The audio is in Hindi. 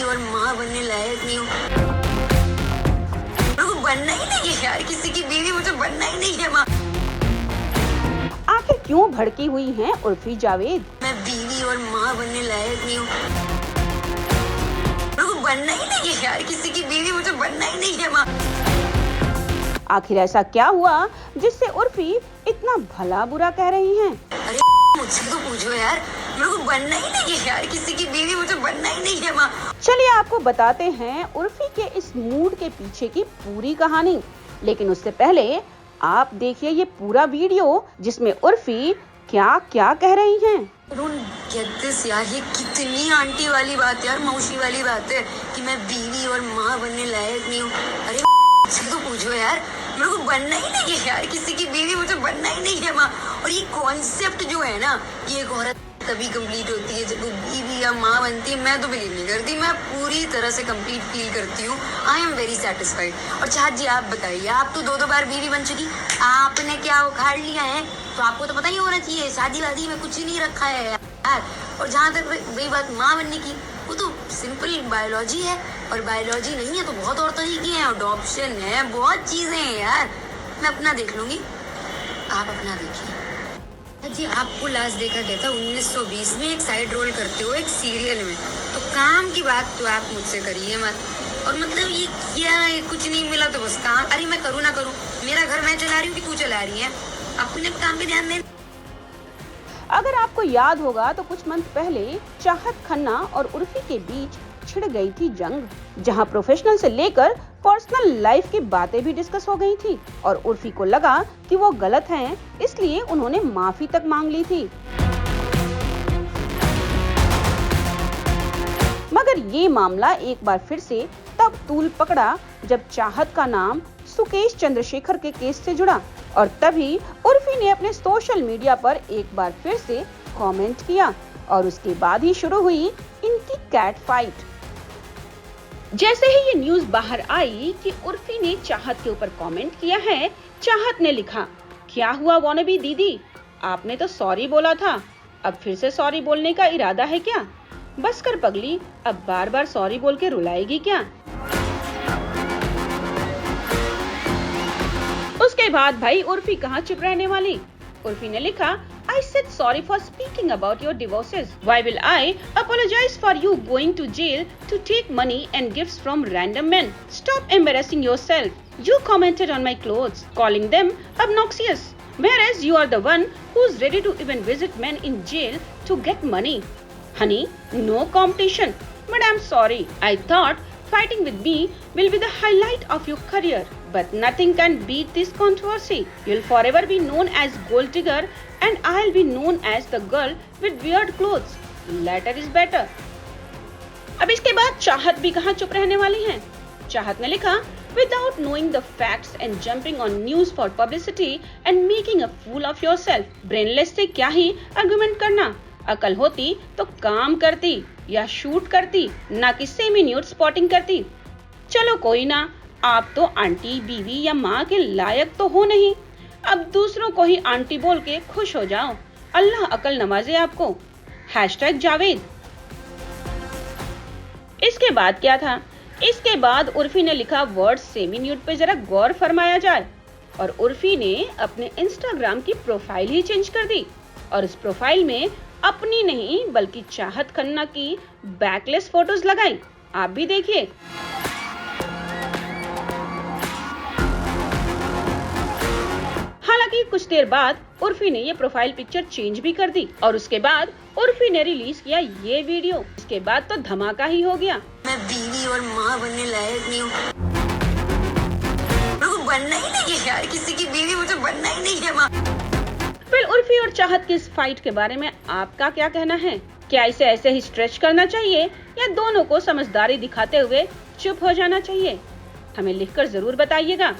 और माँ बनने लायक नहीं हूँ। बनना ही नहीं है यार, किसी की बीवी मुझे बनना ही नहीं है माँ। आखिर क्यों भड़की हुई हैं उर्फी जावेद? मैं बीवी और माँ बनने लायक नहीं हूँ। बनना ही नहीं है यार, किसी की बीवी मुझे बनना ही नहीं है माँ। आखिर ऐसा क्या हुआ जिससे उर्फी इतना भला बुरा कह रही हैं? अरे मुझसे तो पूछो यार, मेरे को बनना ही नहीं है यार, किसी की बीवी मुझे बनना ही नहीं है माँ। चलिए आपको बताते हैं उर्फी के इस मूड के पीछे की पूरी कहानी, लेकिन उससे पहले आप देखिए ये पूरा वीडियो जिसमें उर्फी क्या क्या कह रही हैं। यार ये कितनी आंटी वाली बात है यार, मौसी वाली बात है कि मैं बीवी और माँ बनने लायक नहीं हूँ। अरे मुझसे तो पूछो यार, मेरे को बनना ही नहीं है यार, किसी की बीवी मुझे बनना ही नहीं है माँ। और ये कॉन्सेप्ट जो है ना, ये एक औरत तभी कंप्लीट होती है जब वो बीवी या माँ बनती है। मैं तो बिलीव नहीं करती, मैं पूरी तरह से कंप्लीट फील करती हूँ। I am very satisfied. और चाहत जी आप बताइए, आप तो दो बार बीवी बन चुकी, आपने क्या उखाड़ लिया है? तो आपको तो पता ही होना चाहिए, शादी वादी में कुछ ही नहीं रखा है यार। और जहाँ तक वही बात माँ बनने की, वो तो सिंपल बायोलॉजी है, और बायोलॉजी नहीं है तो बहुत और तरीके हैं, अडॉप्शन है, बहुत चीजें हैं यार। मैं अपना देख लूंगी, आप अपना देखिए। जी आपको लास्ट देखा गया था 1920 में एक साइड रोल करते हो एक सीरियल में, तो काम की बात तो आप मुझसे करिए मत। और मतलब ये क्या है, कुछ नहीं मिला तो बस काम। अरे मैं करूँ ना करूँ, मेरा घर मैं चला रही हूँ कि तू चला रही है? अपने काम पे ध्यान दे। अगर आपको याद होगा तो कुछ मंथ पहले चाहत खन्ना और उर्फी के बीच छिड़ गई थी जंग, जहां प्रोफेशनल से लेकर पर्सनल लाइफ की बातें भी डिस्कस हो गई थी और उर्फी को लगा कि वो गलत हैं, इसलिए उन्होंने माफी तक मांग ली थी। मगर ये मामला एक बार फिर से तब तूल पकड़ा जब चाहत का नाम सुकेश चंद्रशेखर के केस से जुड़ा, और तभी उर्फी ने अपने सोशल मीडिया पर एक बार फिर से कमेंट किया और उसके बाद ही शुरू हुई इनकी कैट फाइट। जैसे ही ये न्यूज बाहर आई कि उर्फी ने चाहत के ऊपर कमेंट किया है, चाहत ने लिखा, क्या हुआ वॉनबी दीदी, आपने तो सॉरी बोला था, अब फिर से सॉरी बोलने का इरादा है क्या? बस कर पगली, अब बार बार सॉरी बोल के रुलाएगी क्या? उसके बाद भाई उर्फी कहाँ चुप रहने वाली। उर्फी ने लिखा, I said sorry for speaking about your divorces. Why will I apologize for you going to jail to take money and gifts from random men? Stop embarrassing yourself. You commented on my clothes, calling them obnoxious, whereas you are the one who's ready to even visit men in jail to get money. Honey, no competition. But I'm sorry. I thought fighting with me will be the highlight of your career. But nothing can beat this controversy. You'll forever be known as gold digger and I'll be known as the girl with weird clothes. Later is better. अब इसके बाद चाहत भी कहाँ चुप रहने वाली हैं। चाहत ने लिखा, without knowing the facts and jumping on news for publicity and making a fool of yourself. Brainless से क्या ही आर्गुमेंट करना, अकल होती तो काम करती या शूट करती, ना कि सेमी न्यूड स्पॉटिंग करती। चलो कोई ना, आप तो आंटी, बीवी या माँ के लायक तो हो नहीं, अब दूसरों को ही आंटी बोल के खुश हो जाओ। अल्लाह अकल नवाजे आपको। #जावेद। इसके बाद क्या था? इसके बाद उर्फी ने लिखा, वर्ड सेमी न्यूड पे जरा गौर फरमाया जाए, और उर्फी ने अपने इंस्टाग्राम की प्रोफाइल ही चेंज कर दी और इस प्रोफाइल में अपनी नहीं बल्कि चाहत खन्ना की बैकलेस फोटोज लगाई। आप भी देखिए। हालांकि कुछ देर बाद उर्फी ने ये प्रोफाइल पिक्चर चेंज भी कर दी और उसके बाद उर्फी ने रिलीज किया ये वीडियो। इसके बाद तो धमाका ही हो गया। मैं बीवी और माँ बनने लायक नहीं हूँ, बनना ही नहीं है यार, किसी की बीवी मुझे बनना ही नहीं है माँ। फिर उर्फी और चाहत की इस फाइट के बारे में आपका क्या कहना है? क्या इसे ऐसे ही स्ट्रेच करना चाहिए या दोनों को समझदारी दिखाते हुए चुप हो जाना चाहिए? हमें लिखकर जरूर बताइएगा।